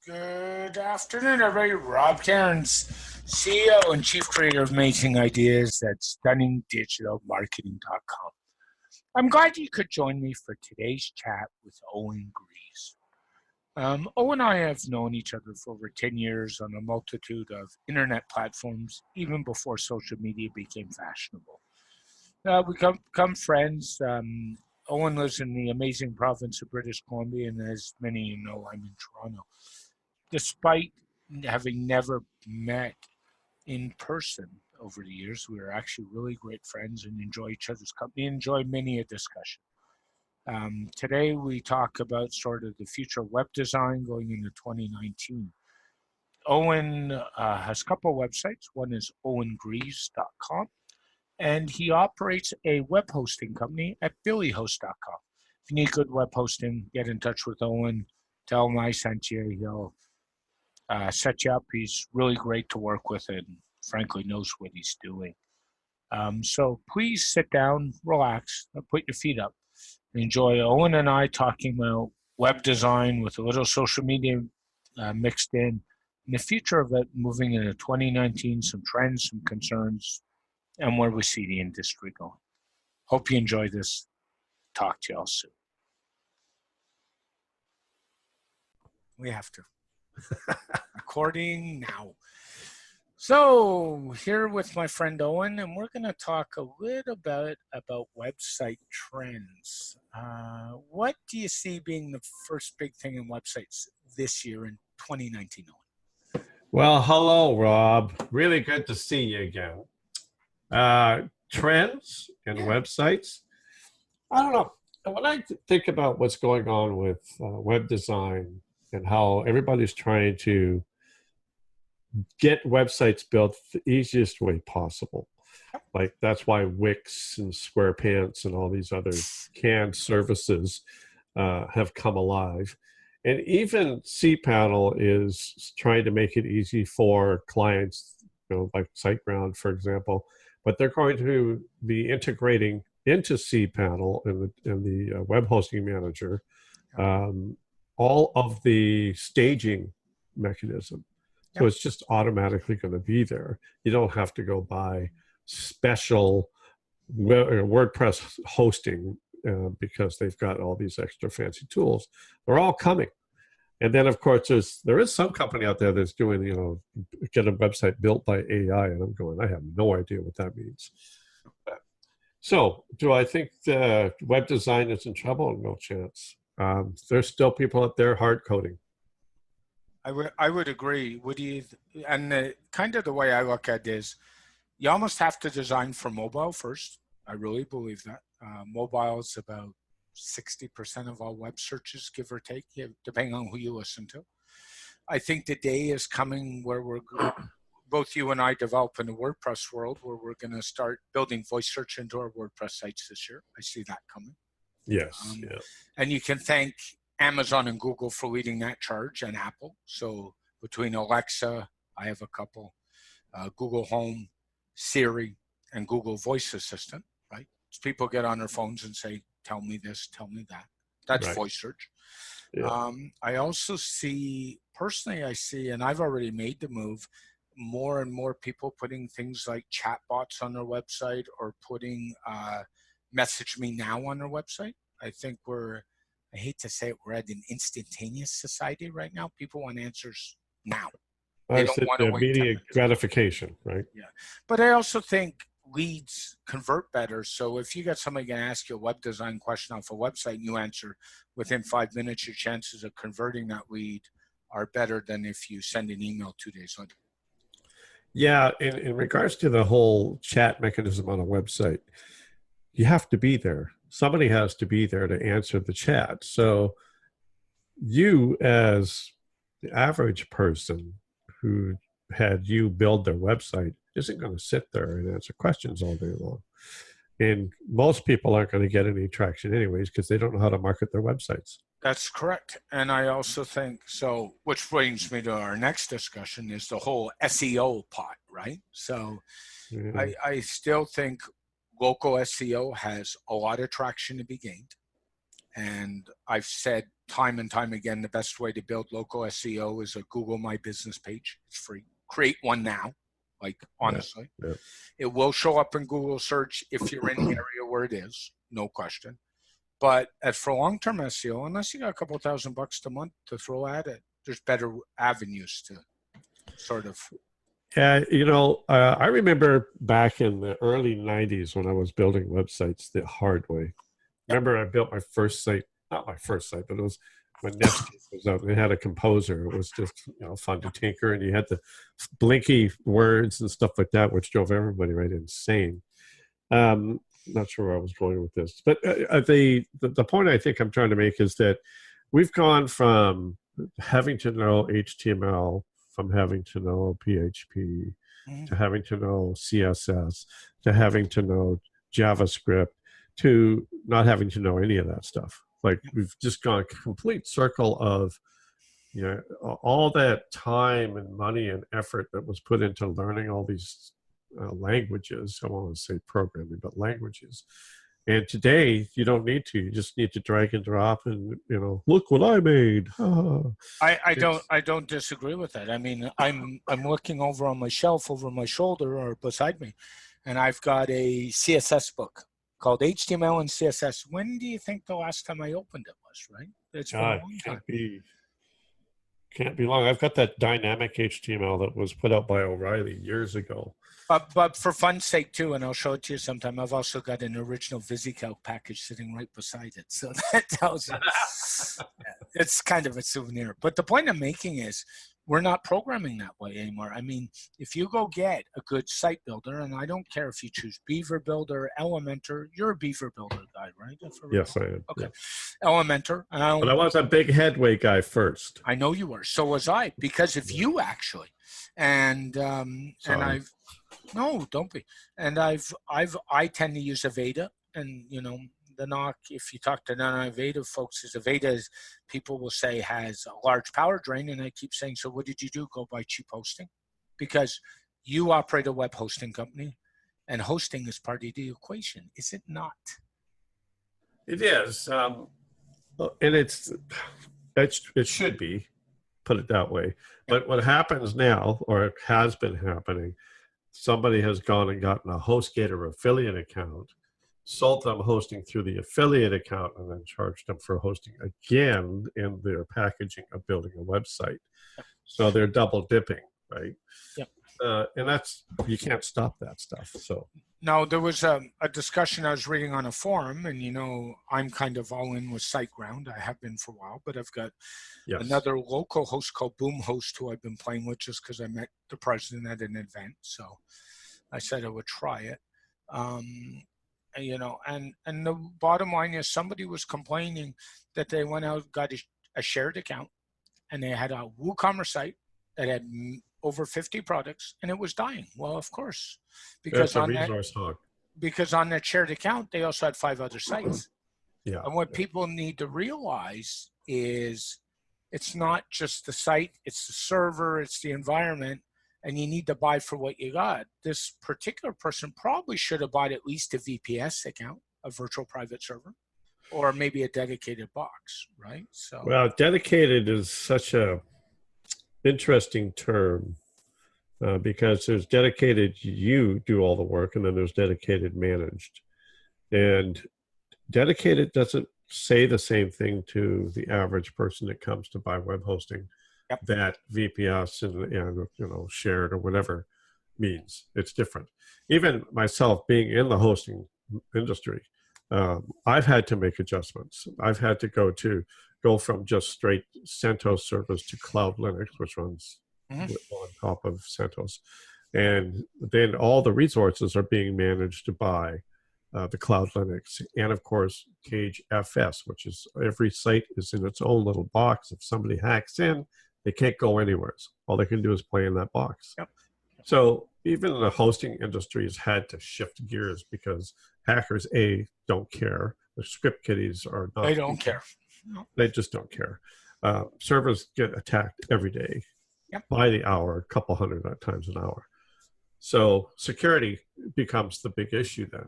Good afternoon, everybody. Rob Cairns, CEO and Chief Creator of Amazing Ideas at StunningDigitalMarketing.com. I'm glad you could join me for today's chat with Owen Greaves. Owen and I have known each other for over 10 years on a multitude of internet platforms, even before social media became fashionable. We become friends. Owen lives in the amazing province of British Columbia, and as many of you know, I'm in Toronto. Despite having never met in person over the years, we are actually really great friends and enjoy each other's company, enjoy many a discussion. Today, we talk about sort of the future of web design going into 2019. Owen has a couple of websites. One is owengreaves.com, and he operates a web hosting company at billyhost.com. If you need good web hosting, get in touch with Owen. Tell him I sent you. He'll set you up. He's really great to work with and frankly knows what he's doing. So please sit down, relax, put your feet up. Enjoy Owen and I talking about web design with a little social media mixed in, and the future of it moving into 2019, some trends, some concerns, and where we see the industry going. Hope you enjoy this. Talk to you all soon. We have to. Recording now. So here with my friend Owen, and we're going to talk a little bit about website trends. What do you see being the first big thing in websites this year in 2019, Owen? Well, hello, Rob. Really good to see you again. Trends in websites. I don't know. When I think about what's going on with web design and how everybody's trying to get websites built the easiest way possible. Like that's why Wix and SquarePants and all these other canned services have come alive. And even cPanel is trying to make it easy for clients, like SiteGround, for example, but they're going to be integrating into cPanel and the web hosting manager all of the staging mechanism. So it's just automatically going to be there. You don't have to go buy special WordPress hosting because they've got all these extra fancy tools. They're all coming. And then, of course, there is some company out there that's doing, get a website built by AI. And I'm going, I have no idea what that means. So do I think the web design is in trouble? No chance. There's still people out there hard coding. I would agree. And kind of the way I look at it is you almost have to design for mobile first. I really believe that. Mobile is about 60% of all web searches, give or take, depending on who you listen to. I think the day is coming where both you and I develop in the WordPress world where we're going to start building voice search into our WordPress sites this year. I see that coming. Yes. And you can thank Amazon and Google for leading that charge, and Apple. So between Alexa, I have a couple, Google Home, Siri, and Google Voice Assistant, right? So people get on their phones and say, tell me this, tell me that. That's right. Voice search. Yeah. I also see, personally, and I've already made the move, more and more people putting things like chatbots on their website or putting message me now on their website. I think I hate to say it, we're at an instantaneous society right now. People want answers now. They don't want to wait. Immediate gratification, right? Yeah. But I also think leads convert better. So if you got somebody going to ask you a web design question off a website and you answer within 5 minutes, your chances of converting that lead are better than if you send an email 2 days later. Yeah. In regards to the whole chat mechanism on a website, you have to be there. Somebody has to be there to answer the chat. So you, as the average person who had you build their website, isn't going to sit there and answer questions all day long. And most people aren't going to get any traction anyways because they don't know how to market their websites. That's correct. And I also think, which brings me to our next discussion, is the whole SEO pot, right? So yeah. I still think local SEO has a lot of traction to be gained. And I've said time and time again, the best way to build local SEO is a Google My Business page. It's free. Create one now, like honestly. Yeah. It will show up in Google search if you're in the area where it is, no question. But as for long-term SEO, unless you got a couple $1,000 a month to throw at it, there's better avenues to sort of. Yeah, I remember back in the early 90s when I was building websites the hard way. Remember, I built my first site, not my first site, but it was when Netscape was out. It had a composer. It was just fun to tinker, and you had the blinky words and stuff like that, which drove everybody right insane. Not sure where I was going with this, but the point I think I'm trying to make is that we've gone from having to know HTML, from having to know PHP, to having to know CSS, to having to know JavaScript, to not having to know any of that stuff. Like we've just gone a complete circle of, all that time and money and effort that was put into learning all these languages. I want to say programming, but languages. And today you don't need to. You just need to drag and drop, and look what I made. I don't disagree with that. I mean, I'm looking over on my shelf over my shoulder or beside me, and I've got a CSS book called HTML and CSS. When do you think the last time I opened it was? Right? It's been a long time. Can't be long. I've got that dynamic HTML that was put out by O'Reilly years ago. But for fun's sake too, and I'll show it to you sometime, I've also got an original VisiCalc package sitting right beside it. So that tells you it's kind of a souvenir. But the point I'm making is we're not programming that way anymore. I mean, if you go get a good site builder, and I don't care if you choose Beaver Builder, Elementor, you're a Beaver Builder guy, right? Yes, I am. Okay. Yeah. Elementor. But I was a big headway guy first. I know you were. So was I, because of you actually. And I've no, don't be. And I tend to use Aveda, and the knock, if you talk to non-Aveda folks, is Aveda, is people will say has a large power drain, and I keep saying, so what did you do? Go buy cheap hosting? Because you operate a web hosting company, and hosting is part of the equation, is it not? It is, and it should be, put it that way. But what happens now, or it has been happening, somebody has gone and gotten a HostGator affiliate account, sold them hosting through the affiliate account, and then charged them for hosting again in their packaging of building a website. So they're double dipping, right? Yep. And you can't stop that stuff. So now there was a discussion I was reading on a forum, and I'm kind of all in with SiteGround. I have been for a while, but I've got another local host called Boomhost who I've been playing with just because I met the president at an event. So I said I would try it. And the bottom line is somebody was complaining that they went out, got a shared account, and they had a WooCommerce site that had over 50 products, and it was dying. Well, of course, because on that shared account, they also had 5 other sites. Yeah. And what people need to realize is it's not just the site, it's the server, it's the environment, and you need to buy for what you got. This particular person probably should have bought at least a VPS account, a virtual private server, or maybe a dedicated box, right? So, well, dedicated is such a interesting term because there's dedicated, you do all the work, and then there's dedicated managed. And dedicated doesn't say the same thing to the average person that comes to buy web hosting. Yep. That VPS and shared or whatever means. It's different. Even myself, being in the hosting industry, I've had to make adjustments. I've had to go from just straight CentOS servers to Cloud Linux, which runs on top of CentOS, and then all the resources are being managed by the Cloud Linux, and of course Cage FS, which is every site is in its own little box. If somebody hacks in, they can't go anywhere. All they can do is play in that box. Yep. So even the hosting industry has had to shift gears because hackers, don't care. The script kiddies are not. They don't care. No. They just don't care. Servers get attacked every day, by the hour, a couple hundred times an hour. So security becomes the big issue then.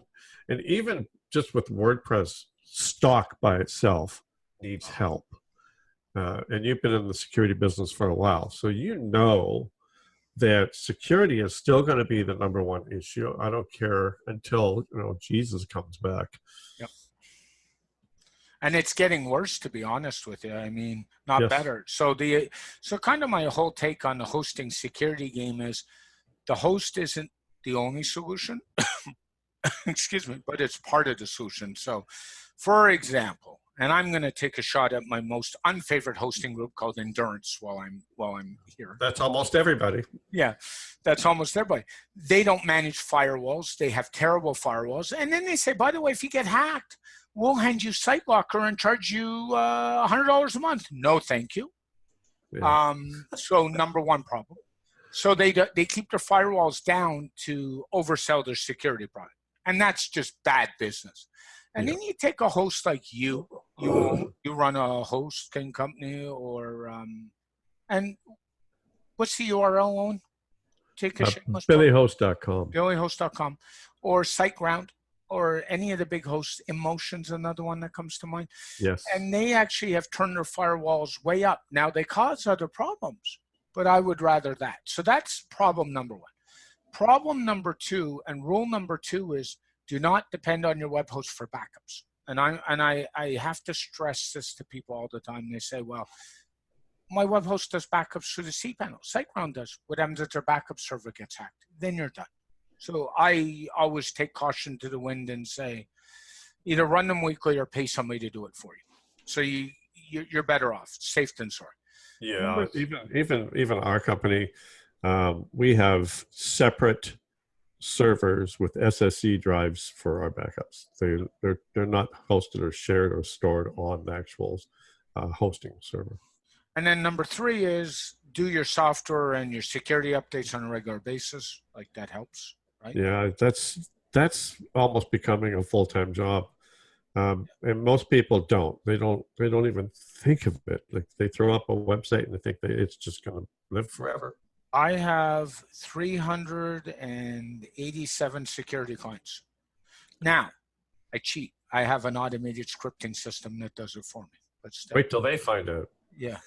And even just with WordPress stock by itself needs help. And you've been in the security business for a while, so you know that security is still going to be the number one issue. I don't care until Jesus comes back. Yep. And it's getting worse, to be honest with you. I mean, not better. So kind of my whole take on the hosting security game is the host isn't the only solution. Excuse me, but it's part of the solution. So, for example, and I'm going to take a shot at my most unfavorite hosting group called Endurance while I'm here. That's almost everybody. Yeah, that's almost everybody. They don't manage firewalls. They have terrible firewalls. And then they say, by the way, if you get hacked, we'll hand you SiteLocker and charge you $100 a month. No, thank you. Yeah. So number one problem. So they keep their firewalls down to oversell their security product. And that's just bad business. And then you take a host like you run a hosting company or, and what's the URL, Owen? Take a BillyHost.com. BillyHost.com or SiteGround or any of the big hosts. Emotion's another one that comes to mind. Yes. And they actually have turned their firewalls way up. Now they cause other problems, but I would rather that. So that's problem number one. Problem number two, and rule number two is do not depend on your web host for backups. And I have to stress this to people all the time. They say, well, my web host does backups through the cPanel. SiteGround does. What happens if their backup server gets hacked? Then you're done. So I always take caution to the wind and say, either run them weekly or pay somebody to do it for you. So you're better off, safe than sorry. Yeah, even our company, we have separate servers with SSD drives for our backups. They're not hosted or shared or stored on the actual hosting server. And then number three is do your software and your security updates on a regular basis. Like that helps, right? Yeah, that's almost becoming a full-time job. And most people don't. They don't even think of it. Like they throw up a website and they think that it's just going to live forever. I have 387 security clients. Now, I cheat. I have an automated scripting system that does it for me. But still, wait till they find out. Yeah,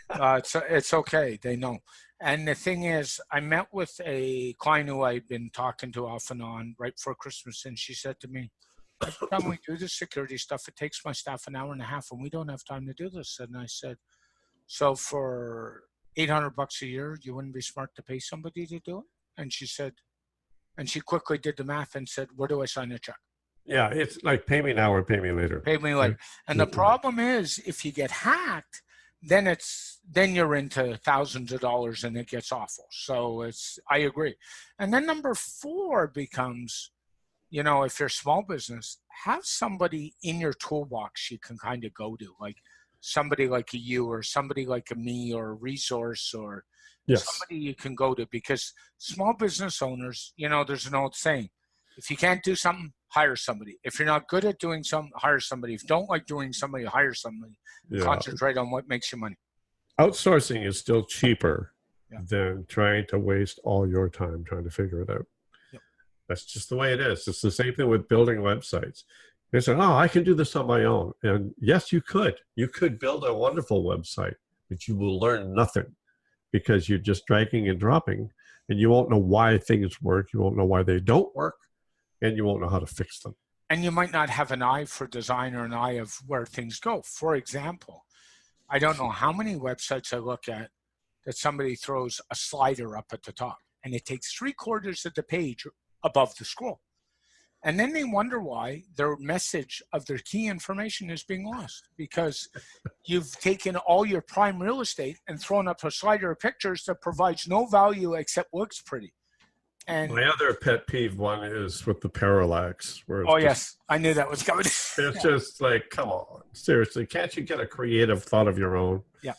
it's okay. They know. And the thing is, I met with a client who I've been talking to off and on right before Christmas, and she said to me, every time we do the security stuff, it takes my staff an hour and a half, and we don't have time to do this. And I said, so for $800 a year, you wouldn't be smart to pay somebody to do it? And she said, and she quickly did the math and said, where do I sign a check? Yeah, it's like pay me now or pay me later. Pay me later. And the problem is, if you get hacked, then you're into thousands of dollars and it gets awful. So I agree. And then number four becomes, if you're a small business, have somebody in your toolbox you can kind of go to, like somebody like you or somebody like me or a resource or somebody you can go to, because small business owners, there's an old saying, if you can't do something, hire somebody. If you're not good at doing something, hire somebody. If you don't like doing somebody, hire somebody. Concentrate on what makes you money. Outsourcing is still cheaper than trying to waste all your time trying to figure it out. Yep. That's just the way it is. It's the same thing with building websites. They say, oh, I can do this on my own. And yes, you could. You could build a wonderful website, but you will learn nothing because you're just dragging and dropping, and you won't know why things work. You won't know why they don't work, and you won't know how to fix them. And you might not have an eye for design or an eye of where things go. For example, I don't know how many websites I look at that somebody throws a slider up at the top, and it takes 3/4 of the page above the scroll. And then they wonder why their message of their key information is being lost, because you've taken all your prime real estate and thrown up a slider of pictures that provides no value except looks pretty. And my other pet peeve one is with the parallax. Yes, I knew that was coming. It's just like, come on, seriously, can't you get a creative thought of your own? Yeah.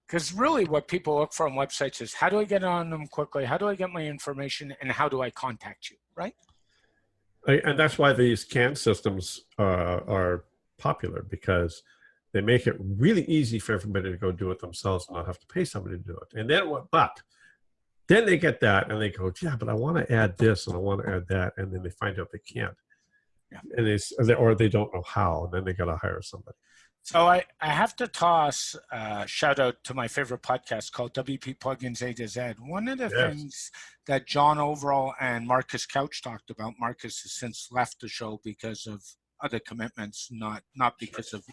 Because really what people look for on websites is, how do I get on them quickly? How do I get my information? And how do I contact you, right? And that's why these CAN systems are popular, because they make it really easy for everybody to go do it themselves and not have to pay somebody to do it. And then they get that and they go, yeah, but I want to add this and I want to add that. And then they find out they can't. Yeah. And or they don't know how, and then they got to hire somebody. So I have to toss shout out to my favorite podcast called WP Plugins A to Z. One of the things that John Overall and Marcus Couch talked about, Marcus has since left the show because of other commitments, not because of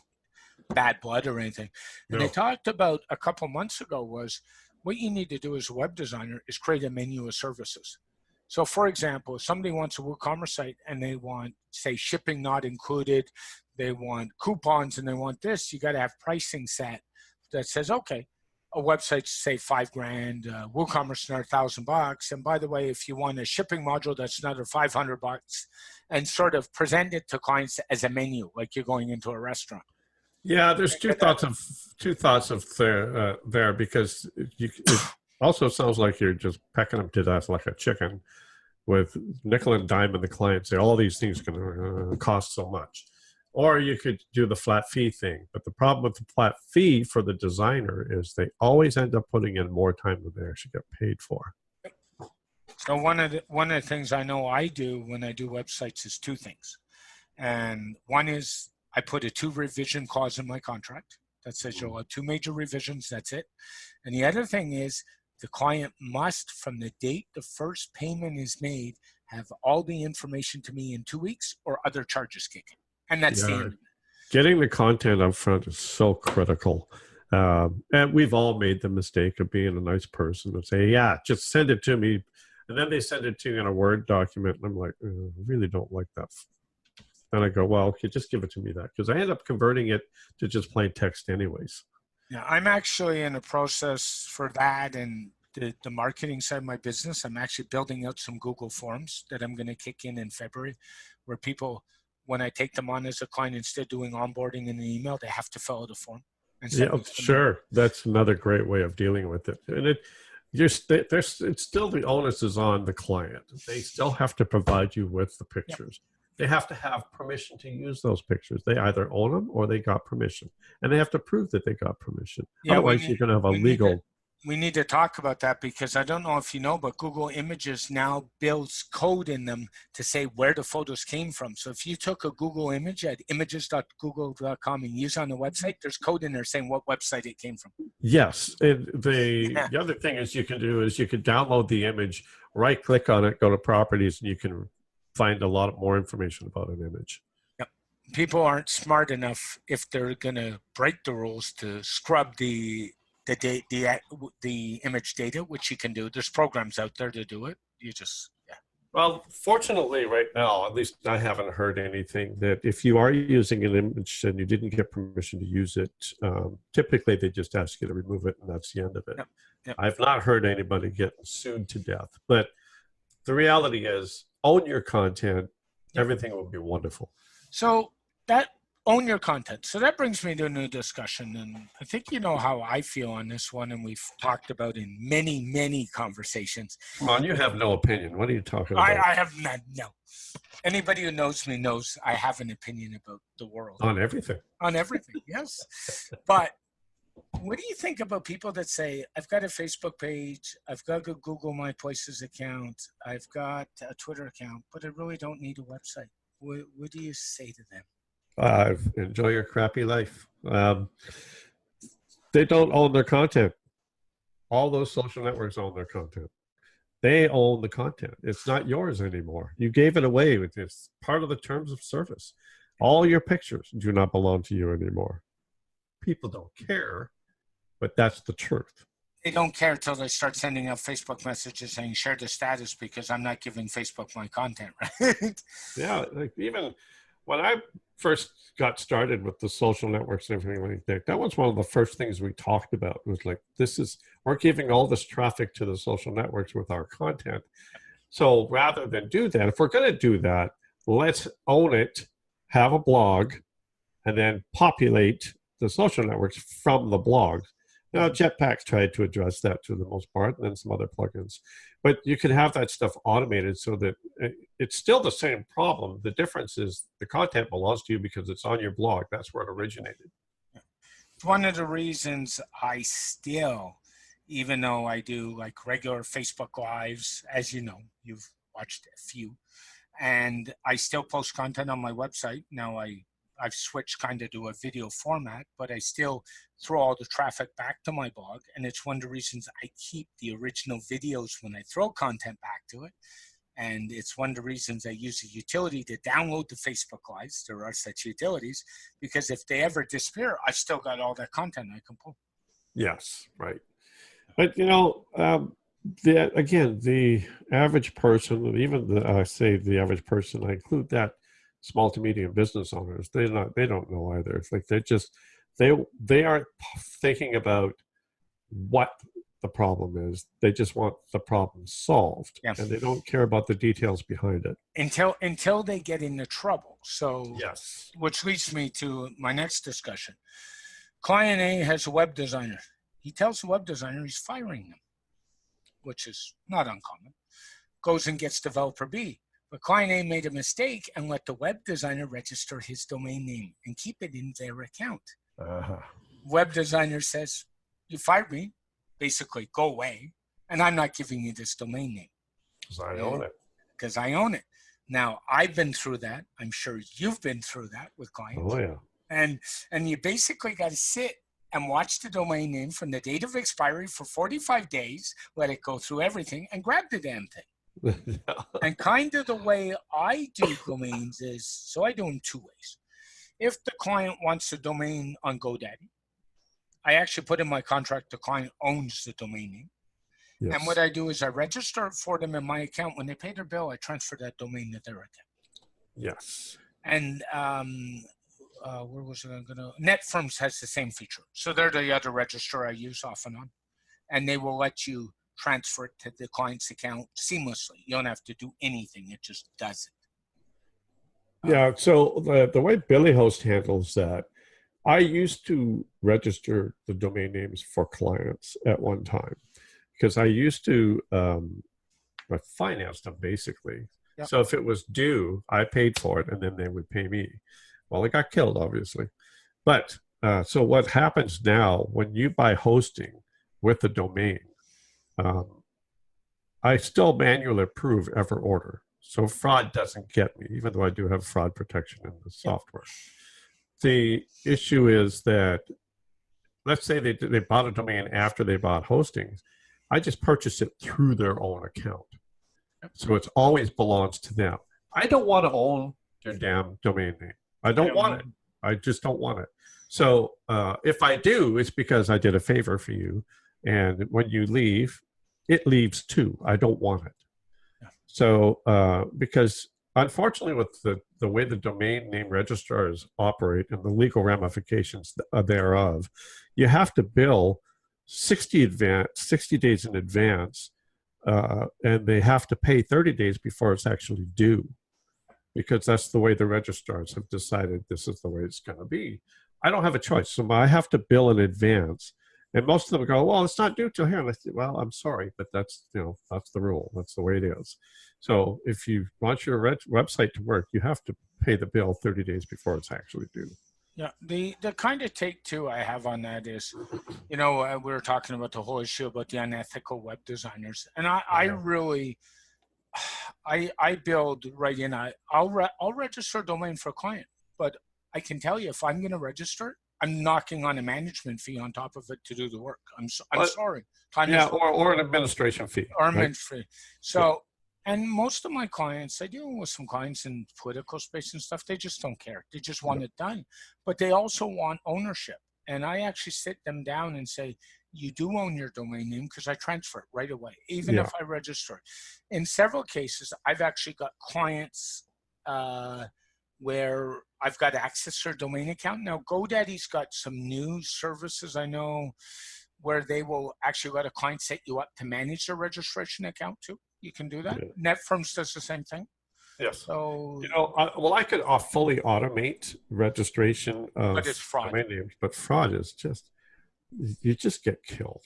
bad blood or anything. And they talked about a couple months ago was what you need to do as a web designer is create a menu of services. So for example, if somebody wants a WooCommerce site and they want, say, shipping not included, they want coupons and they want this, you got to have pricing set that says, okay, a website, say $5,000, WooCommerce another $1,000. And by the way, if you want a shipping module, that's another $500, and sort of present it to clients as a menu, like you're going into a restaurant. Yeah, there's two thoughts of there because it also sounds like you're just pecking them to death like a chicken with nickel and dime, and the client say all these things can cost so much. Or you could do the flat fee thing. But the problem with the flat fee for the designer is they always end up putting in more time than they actually get paid for. So one of the things I know I do when I do websites is two things. And one is I put a 2 revision clause in my contract that says you'll have 2 major revisions, that's it. And the other thing is the client must, from the date the first payment is made, have all the information to me in 2 weeks or other charges kick in. And that's the end. Getting the content up front is so critical. And we've all made the mistake of being a nice person and say, yeah, just send it to me. And then they send it to you in a Word document. And I'm like, I really don't like that. And I go, well, okay, just give it to me that. Because I end up converting it to just plain text anyways. Yeah, I'm actually in a process for that and the marketing side of my business. I'm actually building out some Google Forms that I'm going to kick in February, where people, when I take them on as a client, instead of doing onboarding in an email, they have to fill out a form. Yeah, sure. That's another great way of dealing with it. And it's still the onus is on the client. They still have to provide you with the pictures. Yep. They have to have permission to use those pictures. They either own them or they got permission. And they have to prove that they got permission. Yeah, otherwise, you're going to have a legal... We need to talk about that because I don't know if you know, but Google Images now builds code in them to say where the photos came from. So if you took a Google image at images.google.com and use on the website, there's code in there saying what website it came from. Yes. And the other thing is you can download the image, right-click on it, go to properties, and you can find a lot more information about an image. Yep. People aren't smart enough if they're going to break the rules to scrub the image data, which you can do. There's programs out there to do it. You just, Well, fortunately right now, at least I haven't heard anything that if you are using an image and you didn't get permission to use it, typically they just ask you to remove it and that's the end of it. Yep. I've not heard anybody get sued to death, but the reality is own your content. Everything will be wonderful. So that own your content. So that brings me to a new discussion. And I think you know how I feel on this one. And we've talked about in many, many conversations. Come on, you have no opinion. What are you talking about? I have not, no. Anybody who knows me knows I have an opinion about the world. On everything. On everything, yes. But what do you think about people that say, I've got a Facebook page, I've got a Google My Places account, I've got a Twitter account, but I really don't need a website? What do you say to them? Enjoy your crappy life. They don't own their content. All those social networks own their content. They own the content. It's not yours anymore. You gave it away. It's part of the terms of service. All your pictures do not belong to you anymore. People don't care, but that's the truth. They don't care until they start sending out Facebook messages saying share the status because I'm not giving Facebook my content, right? Yeah, like even when I first got started with the social networks and everything like that, that was one of the first things we talked about. It was like, we're giving all this traffic to the social networks with our content. So rather than do that, if we're going to do that, let's own it, have a blog, and then populate the social networks from the blog. Now, Jetpack's tried to address that to the most part, and then some other plugins. But you can have that stuff automated so that it's still the same problem. The difference is the content belongs to you because it's on your blog. That's where it originated. One of the reasons I still, even though I do like regular Facebook Lives, as you know, you've watched a few, and I still post content on my website. Now I've switched kind of to a video format, but I still throw all the traffic back to my blog. And it's one of the reasons I keep the original videos when I throw content back to it. And it's one of the reasons I use a utility to download the Facebook Lives. There are such utilities, because if they ever disappear, I've still got all that content I can pull. Yes, right. But, the average person, even I say the average person, I include that small to medium business owners, they don't know either. It's like they aren't thinking about what the problem is. They just want the problem solved, and they don't care about the details behind it until they get into trouble. So yes, which leads me to my next discussion. Client A has a web designer. He tells the web designer he's firing them, which is not uncommon. Goes and gets developer B. But client A made a mistake and let the web designer register his domain name and keep it in their account. Web designer says, you fired me, basically go away, and I'm not giving you this domain name. Because I own it. Because I own it. Now, I've been through that. I'm sure you've been through that with clients. Oh, yeah. And you basically got to sit and watch the domain name from the date of expiry for 45 days, let it go through everything, and grab the damn thing. And kind of the way I do domains is, so I do them two ways. If the client wants a domain on GoDaddy, I actually put in my contract the client owns the domain name. Yes. And what I do is I register it for them in my account. When they pay their bill, I transfer that domain to their account. Yes. And where was I going to? NetFirms has the same feature. So they're the other registrar I use off and on. And they will let you transfer it to the client's account seamlessly. You don't have to do anything. It just does it. Yeah, so the way Billyhost handles that, I used to register the domain names for clients at one time because I used to finance them basically. Yep. So if it was due, I paid for it and then they would pay me. Well, it got killed, obviously. But so what happens now when you buy hosting with the domain, I still manually approve every order. So fraud doesn't get me, even though I do have fraud protection in the software. The issue is that, let's say they bought a domain after they bought hosting. I just purchased it through their own account. So it always belongs to them. I don't want to own their damn domain name. I don't want it. I just don't want it. So if I do, it's because I did a favor for you. And when you leave, it leaves too. I don't want it. So because unfortunately with the way the domain name registrars operate and the legal ramifications thereof, you have to bill 60 days in advance, and they have to pay 30 days before it's actually due, because that's the way the registrars have decided this is the way it's going to be. I don't have a choice, so I have to bill in advance. And most of them go, well, it's not due till here. And I say, well, I'm sorry, but that's the rule. That's the way it is. So if you want your website to work, you have to pay the bill 30 days before it's actually due. Yeah, the kind of take two I have on that is, we were talking about the whole issue about the unethical web designers, and I really, I build right in. I'll register a domain for a client, but I can tell you if I'm going to register, I'm knocking on a management fee on top of it to do the work. I'm sorry. Or an administration fee. Or administration fee. So, and most of my clients, I deal with some clients in political space and stuff, they just don't care. They just want it done. But they also want ownership. And I actually sit them down and say, you do own your domain name because I transfer it right away, even if I register it. In several cases, I've actually got clients where I've got access to their domain account. Now, GoDaddy's got some new services I know where they will actually let a client set you up to manage their registration account too. You can do that. Yeah. NetFirms does the same thing. Yes. So, I could fully automate registration of but it's fraud. Domain names, but fraud is just, you just get killed.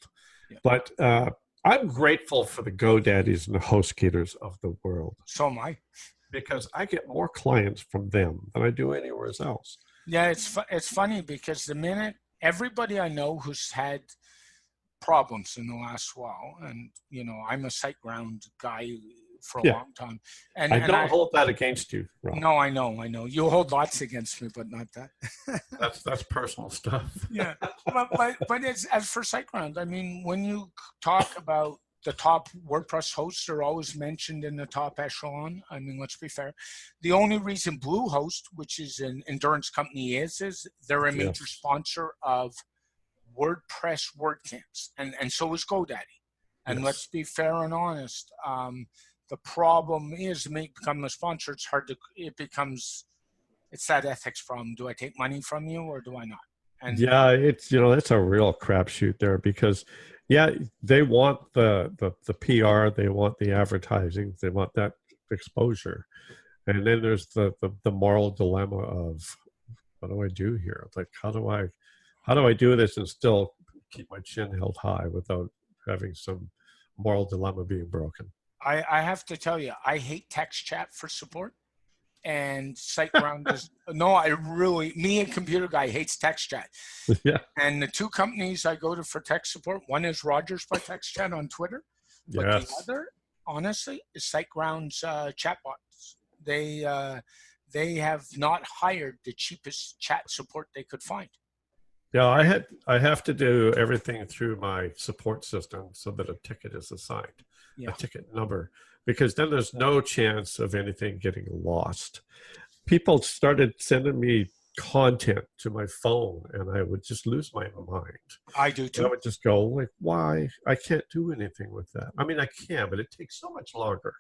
Yeah. But I'm grateful for the GoDaddies and the HostGators of the world. So am I. Because I get more clients from them than I do anywhere else. Yeah, it's funny because the minute everybody I know who's had problems in the last while, and I'm a SiteGround guy for a Yeah. long time. And I and don't I hold that against you, Rob. no, I know. You hold lots against me, but not that. That's personal stuff. Yeah, but it's, as for SiteGround, I mean, when you talk about the top WordPress hosts are always mentioned in the top echelon. I mean, let's be fair. The only reason Bluehost, which is an endurance company, is they're a major Yes. sponsor of WordPress WordCamps, and so is GoDaddy. And let's Yes. be fair and honest. The problem is, to become a sponsor, it's hard to. It's that ethics problem. Do I take money from you or do I not? And Yeah, it's that's a real crapshoot there because yeah, they want the PR, they want the advertising, they want that exposure. And then there's the moral dilemma of what do I do here? It's like how do I do this and still keep my chin held high without having some moral dilemma being broken? I have to tell you, I hate text chat for support. And SiteGround is no, me, a computer guy, hates text chat. Yeah. And the two companies I go to for tech support, one is Rogers by Text Chat on Twitter, but the Yes. other, honestly, is SiteGround's chatbots. They have not hired the cheapest chat support they could find. Yeah, I have to do everything through my support system so that a ticket is assigned, Yeah. a ticket number, because then there's no chance of anything getting lost. People started sending me content to my phone, and I would just lose my mind. I do I too. would just go like, "Why? I can't do anything with that." I mean, I can, but it takes so much longer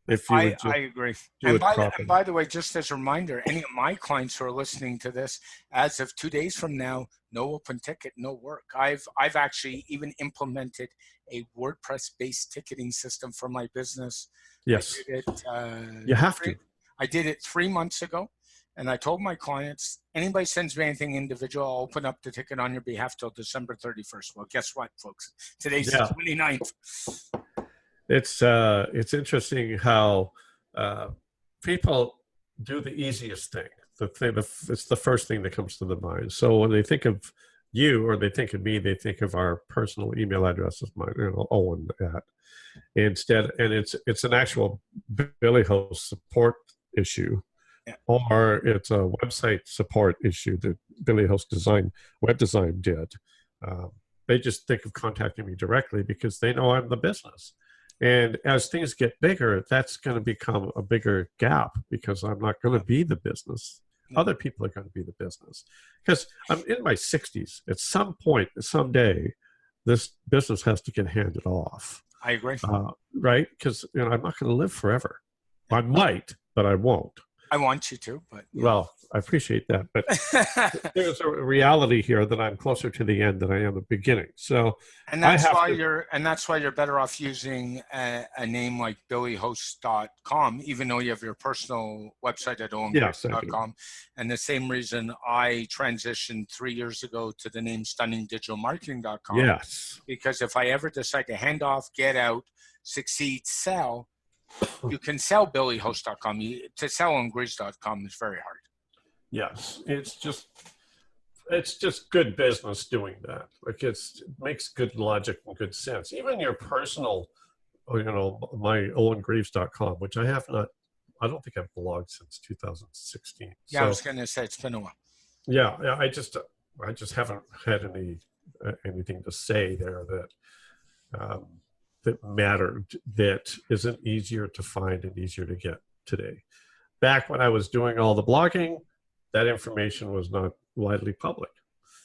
if you would I just agree. do And it properly. by the way, just as a reminder, any of my clients who are listening to this, as of 2 days from now, no open ticket, no work. I've actually even implemented a WordPress-based ticketing system for my business. Yes, I did it. you have to. I did it 3 months ago, and I told my clients, anybody sends me anything individual, I'll open up the ticket on your behalf till December 31st. Well, guess what, folks? Today's Yeah. the 29th. It's interesting how people do the easiest thing. It's the first thing that comes to the mind. So when they think of you or they think of me, they think of our personal email addresses, mine, Owen at instead, and it's an actual Billy Host support issue, Yeah. or it's a website support issue that Billy Host web design did. They just think of contacting me directly because they know I'm the business. And as things get bigger, that's going to become a bigger gap because I'm not going to be the business. No. Other people are going to be the business. Because I'm in my 60s. At some point, someday, this business has to get handed off. I agree. Right? Because I'm not going to live forever. I might, but I won't. I want you to, but well, I appreciate that, but there's a reality here that I'm closer to the end than I am the beginning. So, and that's why you're better off using a name like billyhost.com, even though you have your personal website at owengreaves.com. And the same reason I transitioned 3 years ago to the name stunningdigitalmarketing.com. Yes, because if I ever decide to hand off, get out, succeed, sell, you can sell billyhost.com. To sell owengreaves.com is very hard. Yes, it's just good business doing that. Like it makes good logic and good sense. Even your personal, my OwenGreaves.com, which I don't think I've blogged since 2016. Yeah, I was going to say it's been a while. Yeah, I just haven't had anything to say there that mattered, that isn't easier to find and easier to get today. Back when I was doing all the blogging, that information was not widely public.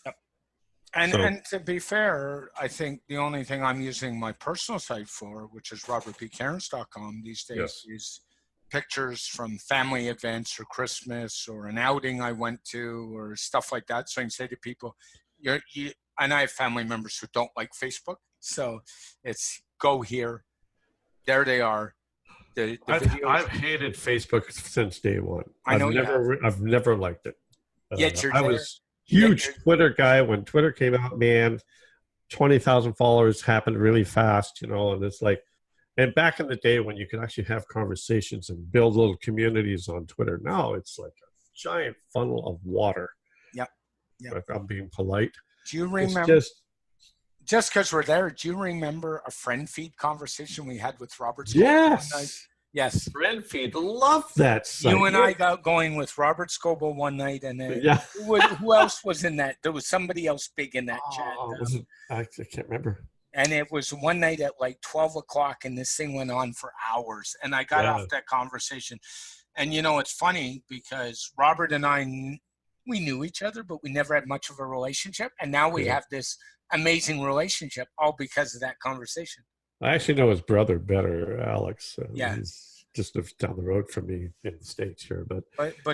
Yep. And to be fair, I think the only thing I'm using my personal site for, which is robertpcairns.com these days, is pictures from family events or Christmas or an outing I went to or stuff like that. So I can say to people, and I have family members who don't like Facebook. So it's go here. There they are. I've hated Facebook since day one. I've never liked it. Yet I was huge Twitter guy when Twitter came out. Man, 20,000 followers happened really fast, and it's like, and back in the day when you could actually have conversations and build little communities on Twitter. Now it's like a giant funnel of water. Yep. If I'm being polite. Do you remember? just because we're there, do you remember a friend feed conversation we had with Robert Scoble one night? Yes. Yes. Friend feed. Love that site. You and I got going with Robert Scoble one night, and then Yeah. who else was in that? There was somebody else big in that chat. Was it? I can't remember. And it was one night at like 12 o'clock, and this thing went on for hours. And I got off that conversation. And, you know, it's funny because Robert and I, we knew each other, but we never had much of a relationship. And now we have this amazing relationship, all because of that conversation. I actually know his brother better, Alex. Yeah. He's just down the road from me in the States here. But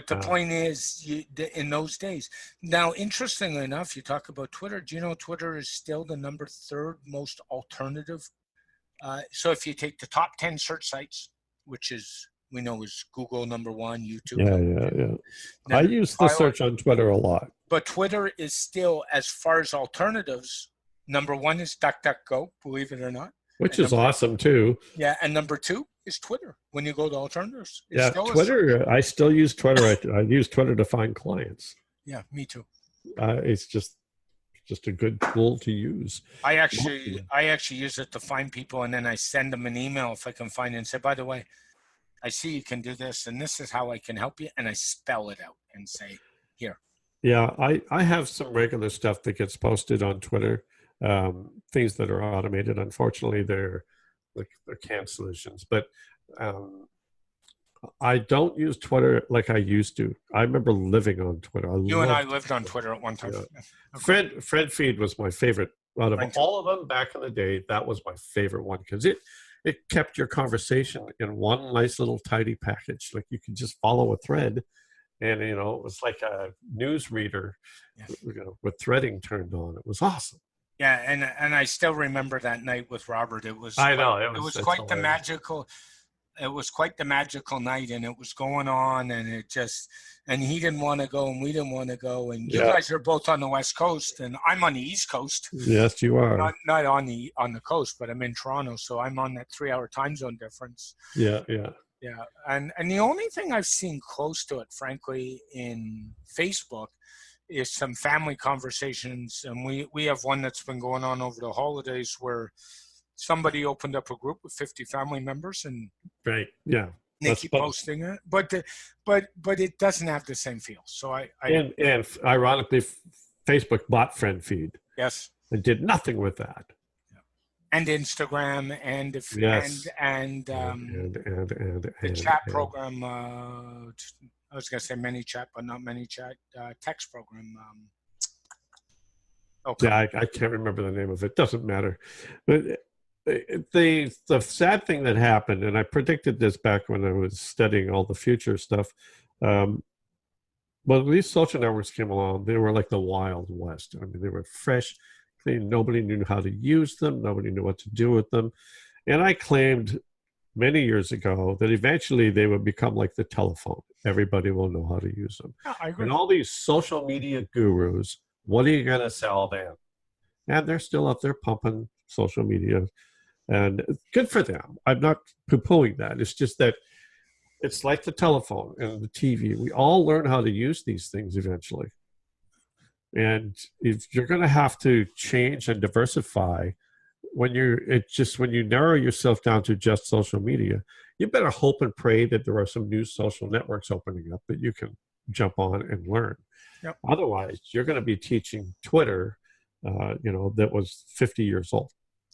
the point is, in those days. Now, interestingly enough, you talk about Twitter. Do you know Twitter is still the number 3rd most alternative? So if you take the top 10 search sites, which is, we know is Google number 1, YouTube. Yeah. I use the search on Twitter a lot. But Twitter is still, as far as alternatives, number 1 is DuckDuckGo, believe it or not. Which is awesome too. Yeah, and number 2 is Twitter. When you go to alternatives, it's Twitter. I still use Twitter. I use Twitter to find clients. Yeah, me too. It's just a good tool to use. I actually use it to find people, and then I send them an email if I can find it and say, by the way, I see you can do this, and this is how I can help you, and I spell it out and say, here. Yeah, I have some regular stuff that gets posted on Twitter. Things that are automated. Unfortunately, they're canned solutions. But I don't use Twitter like I used to. I remember living on Twitter. You and I lived on Twitter at one time. Yeah. Friend feed was my favorite. Out of all of them back in the day, that was my favorite one because it kept your conversation in one nice little tidy package. Like you could just follow a thread. And, you know, it was like a news reader, with threading turned on. It was awesome. Yeah, and I still remember that night with Robert. It was quite the magical. It was quite the magical night, and it was going on, and he didn't want to go, and we didn't want to go, and you guys are both on the West Coast, and I'm on the East Coast. Yes, you are. Not on the coast, but I'm in Toronto, so I'm on that 3-hour time zone difference. Yeah. Yeah, and the only thing I've seen close to it, frankly, in Facebook is some family conversations. And we have one that's been going on over the holidays where somebody opened up a group with 50 family members and they keep posting it. But it doesn't have the same feel. So and ironically, Facebook bought friend feed. Yes. And did nothing with that. And Instagram and the chat program. I was going to say ManyChat, but not ManyChat. Text program. I can't remember the name of it. Doesn't matter. But the sad thing that happened, and I predicted this back when I was studying all the future stuff. When these social networks came along, they were like the Wild West. I mean, they were fresh. Nobody knew how to use them. Nobody knew what to do with them. And I claimed many years ago that eventually they would become like the telephone. Everybody will know how to use them. Yeah, I agree. And all these social media gurus, what are you going to sell them? And they're still up there pumping social media. And good for them. I'm not poo-pooing that. It's just that it's like the telephone and the TV. We all learn how to use these things eventually. And if you're going to have to change and diversify when you narrow yourself down to just social media, you better hope and pray that there are some new social networks opening up that you can jump on and learn. Yep. Otherwise, you're going to be teaching Twitter, that was 50 years old.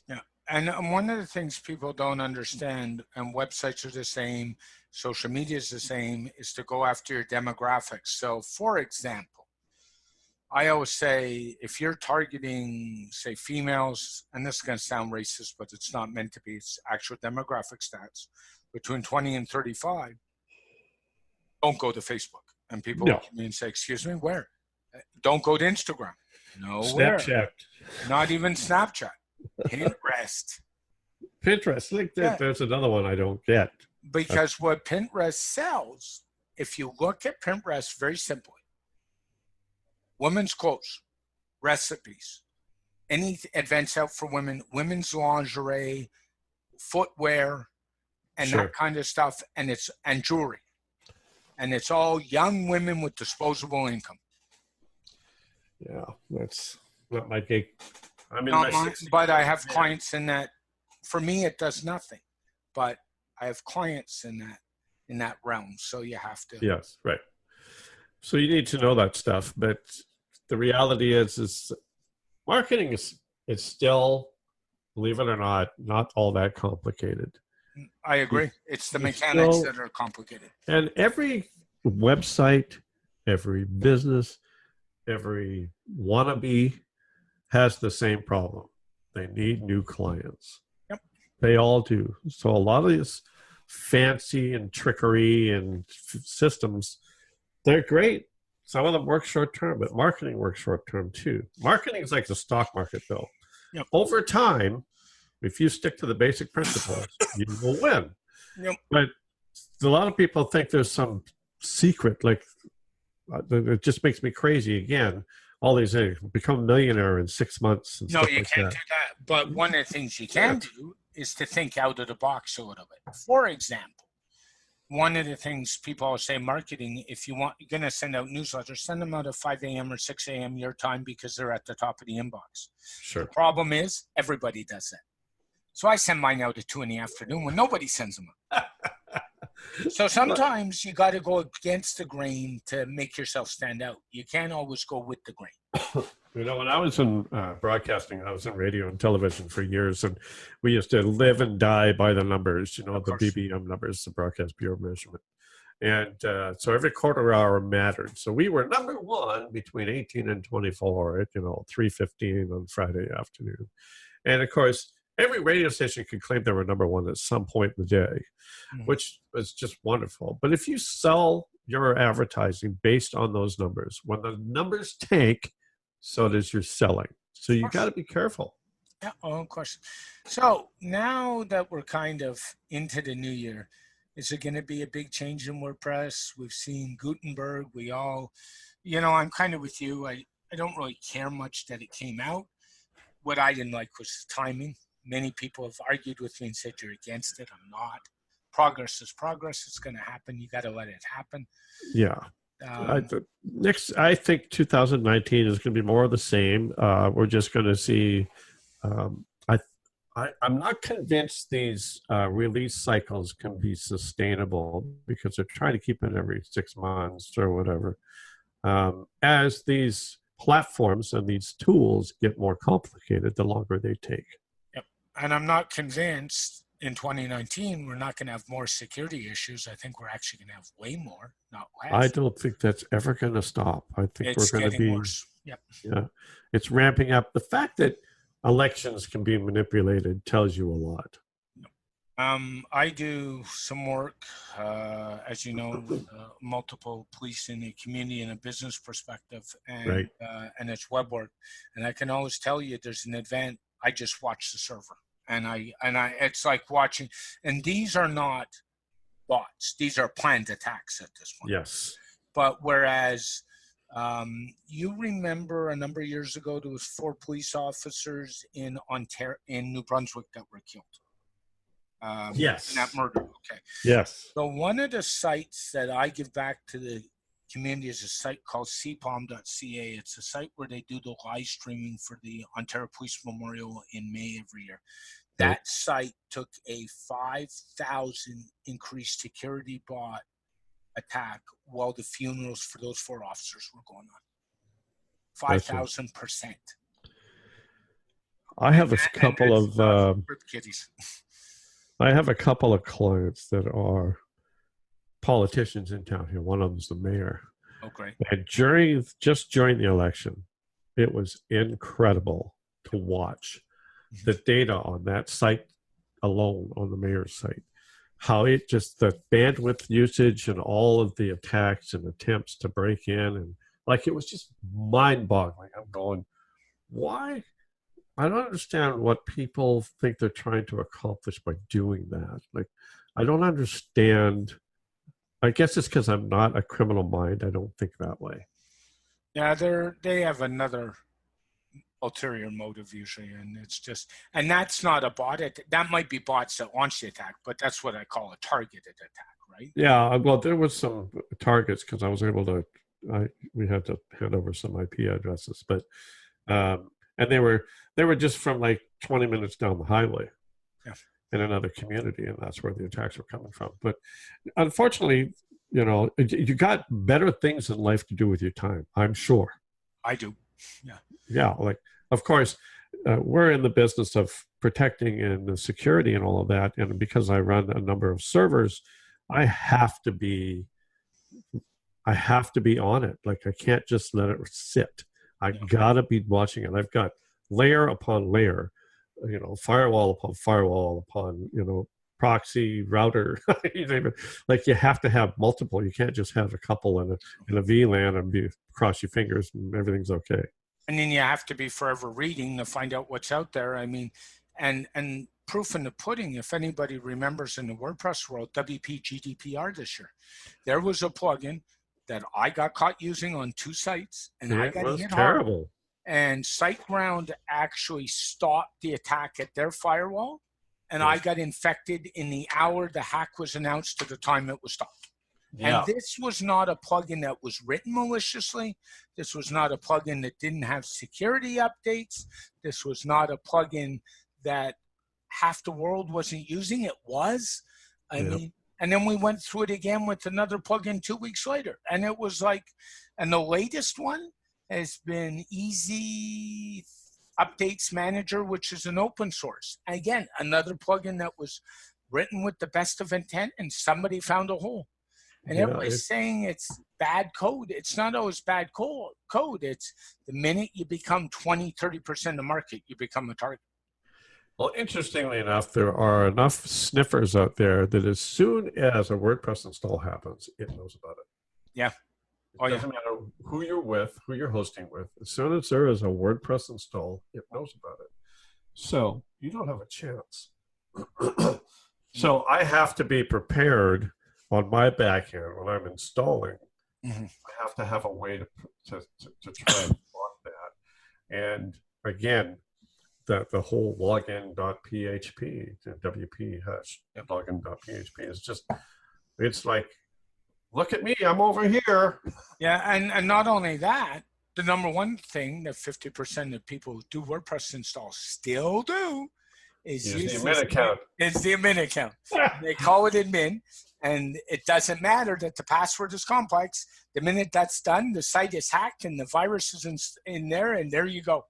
Yeah. And one of the things people don't understand, and websites are the same, social media is the same, is to go after your demographics. So, for example, I always say, if you're targeting, say, females, and this is going to sound racist, but it's not meant to be, it's actual demographic stats, between 20 and 35, don't go to Facebook. And people look at me and say, excuse me, where? Don't go to Instagram. Nowhere. Snapchat. Not even Snapchat. Pinterest. There's another one I don't get. Because what Pinterest sells, if you look at Pinterest very simply, women's clothes, recipes, any events out for women, women's lingerie, footwear, and that kind of stuff, and jewelry. And it's all young women with disposable income. Yeah, that's not my gig. I'm in Not my mine, 60s. but I have clients in that. For me, it does nothing. But I have clients in that realm, so you have to. Yes, right. So you need to know that stuff, but the reality is marketing is still, believe it or not all that complicated. I agree. It's the You mechanics still, that are complicated. and every website, every business, every wannabe has the same problem. They need new clients. Yep. They all do. So a lot of these fancy and trickery and systems, they're great. Some of them work short term, but marketing works short term too. Marketing is like the stock market, Bill. Yep. Over time, if you stick to the basic principles, you will win. Yep. But a lot of people think there's some secret, like it just makes me crazy again. All these things, become a millionaire in 6 months and No, stuff you like can't that. do that. But one of the things you can do is to think out of the box a little bit. For example, one of the things people always say, marketing, if you're going to send out newsletters, send them out at 5 a.m. or 6 a.m. your time because they're at the top of the inbox. Sure. The problem is everybody does that. So I send mine out at 2 in the afternoon when nobody sends them out. So sometimes you got to go against the grain to make yourself stand out. You can't always go with the grain. You know, when I was in broadcasting, I was in radio and television for years, and we used to live and die by the numbers, you know, the BBM numbers, the Broadcast Bureau Measurement. And so every quarter hour mattered. So we were number one between 18 and 24 at, 3:15 on Friday afternoon. And of course, every radio station could claim they were number one at some point in the day, which was just wonderful. But if you sell your advertising based on those numbers, when the numbers tank, so does your selling. So you got to be careful. Yeah, of course. So now that we're kind of into the new year, is it going to be a big change in WordPress? We've seen Gutenberg. We all, I'm kind of with you. I don't really care much that it came out. What I didn't like was the timing. Many people have argued with me and said you're against it. I'm not. Progress is progress. It's going to happen. You got to let it happen. Yeah. I think 2019 is going to be more of the same. We're just going to see. I'm not convinced these release cycles can be sustainable because they're trying to keep it every 6 months or whatever. As these platforms and these tools get more complicated, the longer they take. Yep. And I'm not convinced in 2019 we're not going to have more security issues. I think we're actually going to have way more, not less. I don't think that's ever going to stop. I think we're going to be worse. Yep. Yeah, it's ramping up. The fact that elections can be manipulated tells you a lot. I do some work, as you know, with multiple police in the community and a business perspective, and and it's web work. And I can always tell you, there's an event. I just watch the server, and I it's like watching. And these are not bots; these are planned attacks at this point. Yes. But whereas you remember a number of years ago, there was 4 police officers in New Brunswick that were killed. Yes. In that murder. Okay. Yes. So one of the sites that I give back to the community is a site called cpom.ca. It's a site where they do the live streaming for the Ontario Police Memorial in May every year. That site took a 5,000 increased security bot attack while the funerals for those 4 officers were going on. 5,000%. I have a couple of I have a couple of clients that are politicians in town here. One of them's the mayor. Oh, great. And just during the election, it was incredible to watch the data on that site alone, on the mayor's site. How it just, the bandwidth usage and all of the attacks and attempts to break in, and like it was just mind-boggling. I'm going, why? I don't understand what people think they're trying to accomplish by doing that. Like, I don't understand. I guess it's because I'm not a criminal mind. I don't think that way. Yeah, they have another ulterior motive usually, and it's just, and that's not a bot. That might be bots that launch the attack, but that's what I call a targeted attack, right? Yeah, well, there was some targets because I was able to. We had to hand over some IP addresses, but and they were just from like 20 minutes down the highway Yeah. in another community, and that's where the attacks were coming from. But unfortunately, you got better things in life to do with your time, I'm sure. I do. Yeah. Yeah, like, of course, we're in the business of protecting and the security and all of that, and because I run a number of servers, I have to be on it. Like, I can't just let it sit. I gotta be watching it. I've got layer upon layer, firewall upon firewall upon, proxy, router, you name it. Like, you have to have multiple. You can't just have a couple in a VLAN and cross your fingers and everything's okay. And then you have to be forever reading to find out what's out there. I mean, and proof in the pudding, if anybody remembers in the WordPress world, WP Gdpr this year, there was a plugin that I got caught using on 2 sites, and I got hit terrible. hard. And SiteGround actually stopped the attack at their firewall, and I got infected in the hour the hack was announced to the time it was stopped. Yeah. And this was not a plugin that was written maliciously. This was not a plugin that didn't have security updates. This was not a plugin that half the world wasn't using. It was. I mean, and then we went through it again with another plugin 2 weeks later. And it was like, and the latest one has been Easy Updates Manager, which is an open source. Again, another plugin that was written with the best of intent, and somebody found a hole. And everybody's saying it's bad code. It's not always bad code. It's the minute you become 20, 30% of the market, you become a target. Well, interestingly enough, there are enough sniffers out there that as soon as a WordPress install happens, it knows about it. Yeah. It doesn't matter who you're with, who you're hosting with. As soon as there is a WordPress install, it knows about it. So you don't have a chance. So I have to be prepared on my back end when I'm installing. I have to have a way to try and block that. And again, the whole login.php, the WP hash login.php is just, it's like, look at me, I'm over here. Yeah, and not only that, the number one thing that 50% of people who do WordPress installs still do is use the admin account. It's the admin account. They call it admin, and it doesn't matter that the password is complex. The minute that's done, the site is hacked and the virus is in there, and there you go.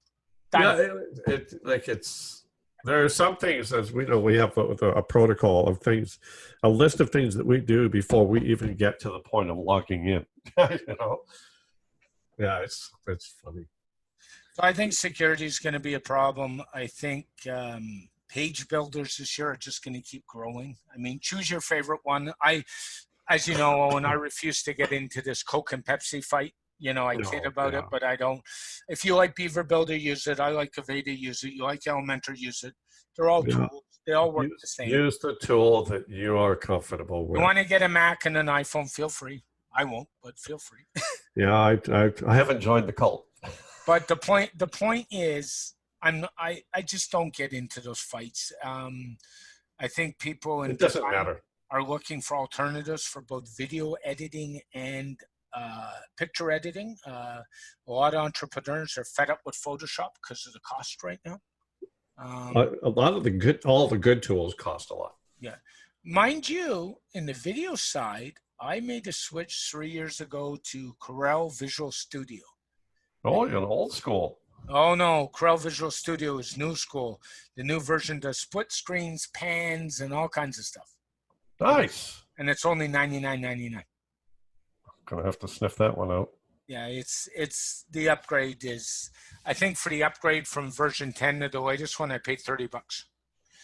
Done. Yeah, there are some things, as we know, we have a protocol of things, a list of things that we do before we even get to the point of logging in. Yeah, it's funny. So I think security is going to be a problem. I think page builders this year are just going to keep growing. I mean, choose your favorite one. As you know, Owen, I refuse to get into this Coke and Pepsi fight. I kid about it, but I don't. If you like Beaver Builder, use it. I like Aveda, use it. You like Elementor, use it. They're all tools. They all work the same. Use the tool that you are comfortable with. You want to get a Mac and an iPhone, feel free. I won't, but feel free. Yeah, I haven't joined the cult. But the point is, I just don't get into those fights. I think people in design are looking for alternatives for both video editing and picture editing. A lot of entrepreneurs are fed up with Photoshop because of the cost right now. A lot of all the good tools cost a lot. Yeah, mind you, in the video side, I made a switch 3 years ago to Corel Visual Studio. Oh, you're old school. Oh no, Corel Visual Studio is new school. The new version does split screens, pans, and all kinds of stuff. Nice. And it's only $99.99. Gonna have to sniff that one out. Yeah, it's the upgrade is, I think for the upgrade from version 10 to the latest one, I paid $30.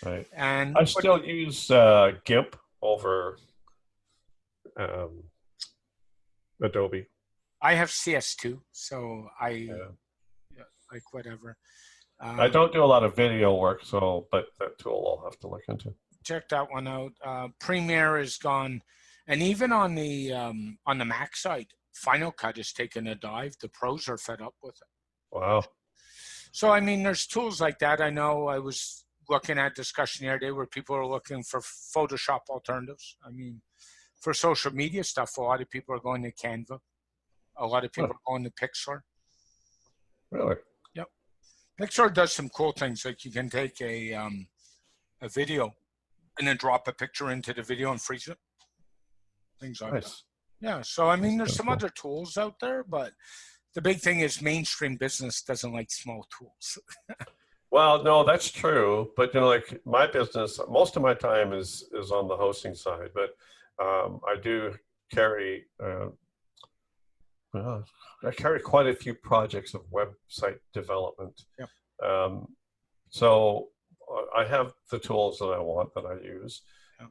Right. And I still use GIMP over Adobe. I have CS2, so like whatever. I don't do a lot of video work, but that tool I'll have to look into. Check that one out. Premiere is gone, and even on the Mac side, Final Cut has taken a dive. The pros are fed up with it. Wow. So I mean, there's tools like that. I know I was looking at discussion the other day where people are looking for Photoshop alternatives. I mean, for social media stuff, a lot of people are going to Canva. A lot of people are going to Pixar. Really? Yep. Pixar does some cool things, like you can take a video and then drop a picture into the video and freeze it. Things like that. Yeah, so I mean, there's some other tools out there, but the big thing is mainstream business doesn't like small tools. Well, no, that's true. But, like my business, most of my time is on the hosting side. But I do carry, I carry quite a few projects of website development. Yeah. So I have the tools that I want that I use,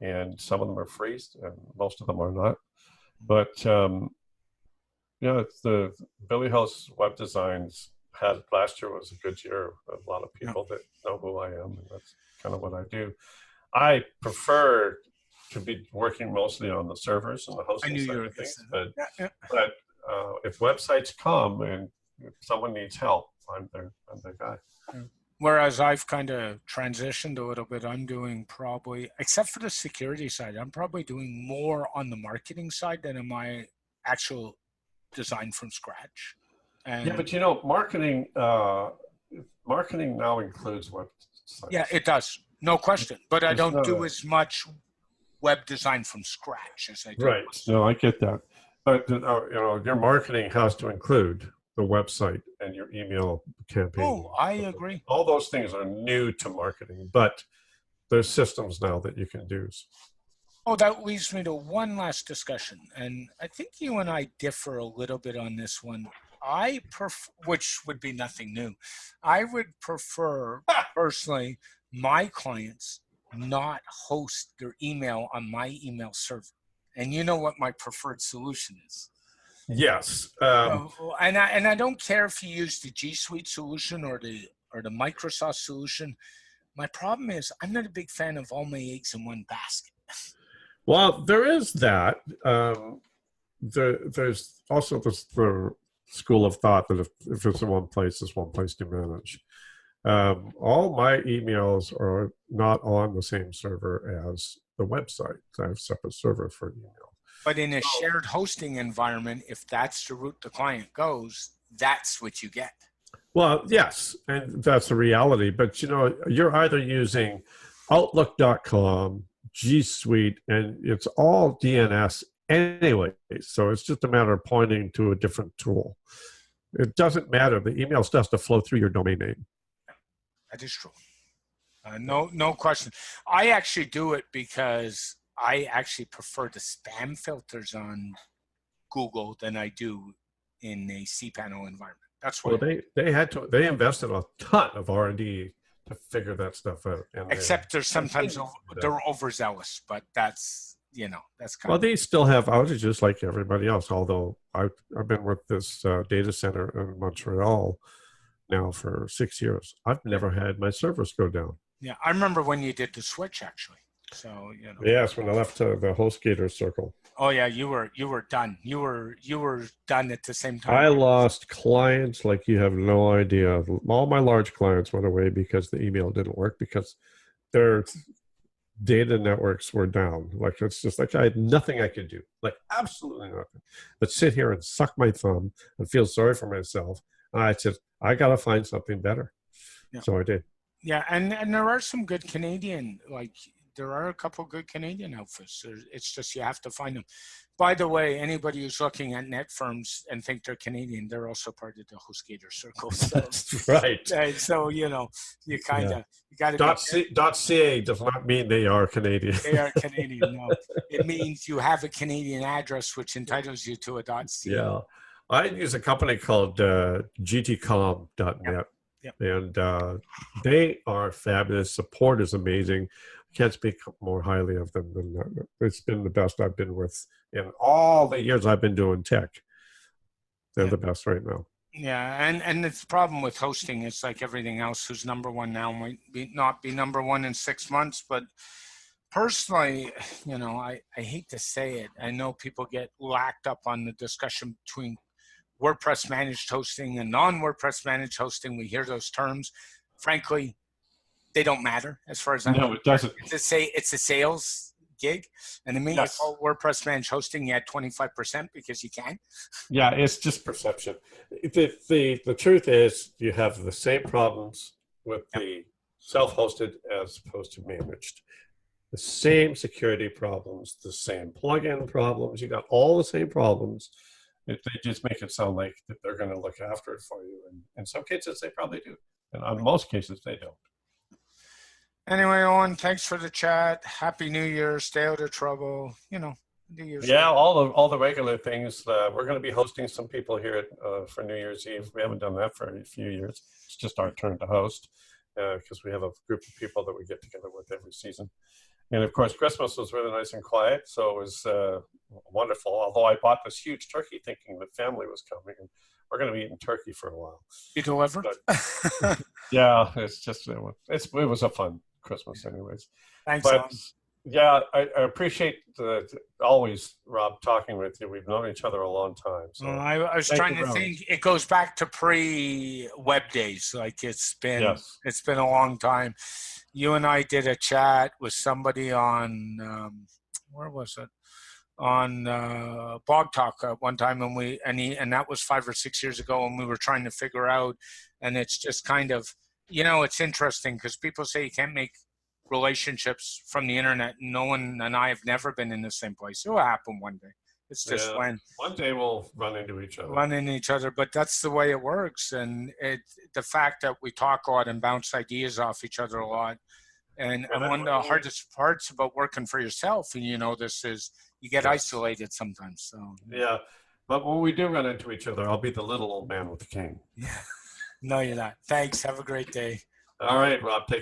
and some of them are free, and most of them are not. But it's the Billy House web designs. Last year was a good year. A lot of people that know who I am, and that's kind of what I do. I prefer to be working mostly on the servers and the hosting side of things. But if websites come and if someone needs help, I'm their guy. Whereas I've kind of transitioned a little bit, I'm doing probably, except for the security side, I'm probably doing more on the marketing side than in my actual design from scratch. And but marketing now includes websites. Yeah, it does, no question. But I don't do as much web design from scratch as I do. Right. No, I get that. But your marketing has to include the website and your email campaign. Oh, I agree. All those things are new to marketing, but there's systems now that you can use. Oh, that leads me to one last discussion, and I think you and I differ a little bit on this one. I prefer, which would be nothing new, I would prefer personally my clients not host their email on my email server. And you know what my preferred solution is. Yes. And I don't care if you use the G Suite solution or the Microsoft solution. My problem is I'm not a big fan of all my eggs in one basket. Well, there is that. There's also the school of thought that if it's in one place, it's one place to manage. All my emails are not on the same server as the website. I have a separate server for email. But in a shared hosting environment, if that's the route the client goes, that's what you get. Well, yes, and that's a reality. But, you're either using Outlook.com, G Suite, and it's all DNS anyway. So it's just a matter of pointing to a different tool. It doesn't matter. The email still has to flow through your domain name. That is true. No question. I actually do it because I actually prefer the spam filters on Google than I do in a cPanel environment. That's why. Well, they invested a ton of R&D to figure that stuff out. Except there's sometimes they're overzealous, but that's that's kind of. Well, they still have outages like everybody else. Although I've been with this data center in Montreal now for 6 years. I've never had my servers go down. Yeah, I remember when you did the switch actually. So Yes, when I left the HostGator circle. Oh yeah, you were done. You were done at the same time. I lost clients like you have no idea. All my large clients went away because the email didn't work because their data networks were down. Like it's just like I had nothing I could do. Like absolutely nothing. But sit here and suck my thumb and feel sorry for myself. And I said, I gotta find something better. Yeah. So I did. Yeah, and there are some good Canadian, there are a couple good Canadian outfits. It's just you have to find them. By the way, anybody who's looking at net firms and think they're Canadian, they're also part of the HostGator circle. So, that's right. So you kind of you got to. .ca does not mean they are Canadian. They are Canadian. No, it means you have a Canadian address, which entitles you to a .ca. Yeah, I use a company called gtcom.net. Yep. Yep. And they are fabulous. Support is amazing. Can't speak more highly of them than that. It's been the best I've been with in all the years I've been doing tech. They're the best right now. Yeah, and the problem with hosting is like everything else. Who's number one now might not be number one in 6 months. But personally, I hate to say it. I know people get lacked up on the discussion between WordPress managed hosting and non-WordPress managed hosting. We hear those terms. Frankly, they don't matter as far as I know. No, it doesn't. It's a sales gig, and the minute Yes. you call WordPress managed hosting, you had 25% because you can. Yeah, it's just perception. The truth is you have the same problems with Yep. the self-hosted as opposed to managed. The same security problems, the same plugin problems. You got all the same problems. They just make it sound like that they're going to look after it for you. And in some cases, they probably do. And in most cases, they don't. Anyway, Owen, thanks for the chat. Happy New Year. Stay out of trouble. You know, New Year's. Yeah, all the regular things. We're going to be hosting some people here for New Year's Eve. We haven't done that for a few years. It's just our turn to host because we have a group of people that we get together with every season. And of course, Christmas was really nice and quiet, so it was wonderful. Although I bought this huge turkey thinking that family was coming, and we're going to be eating turkey for a while. You delivered? But, yeah, it was a fun Christmas, anyways. Thanks, but Owen. yeah, I appreciate always, Rob, talking with you. We've known each other a long time. So I was trying to think. It goes back to pre-web days. Like it's been a long time. You and I did a chat with somebody on where was it? On Blog Talk at one time, and that was 5 or 6 years ago, and we were trying to figure out. And it's just kind of, it's interesting because people say you can't make relationships from the internet. No one and I have never been in the same place. It will happen one day. It's just when one day we'll run into each other. But that's the way it works. And the fact that we talk a lot and bounce ideas off each other a lot. And one of the hardest parts about working for yourself, and this is you get isolated sometimes. So yeah, but when we do run into each other, I'll be the little old man with the cane. Yeah, no, you're not. Thanks. Have a great day. All right, Rob. Take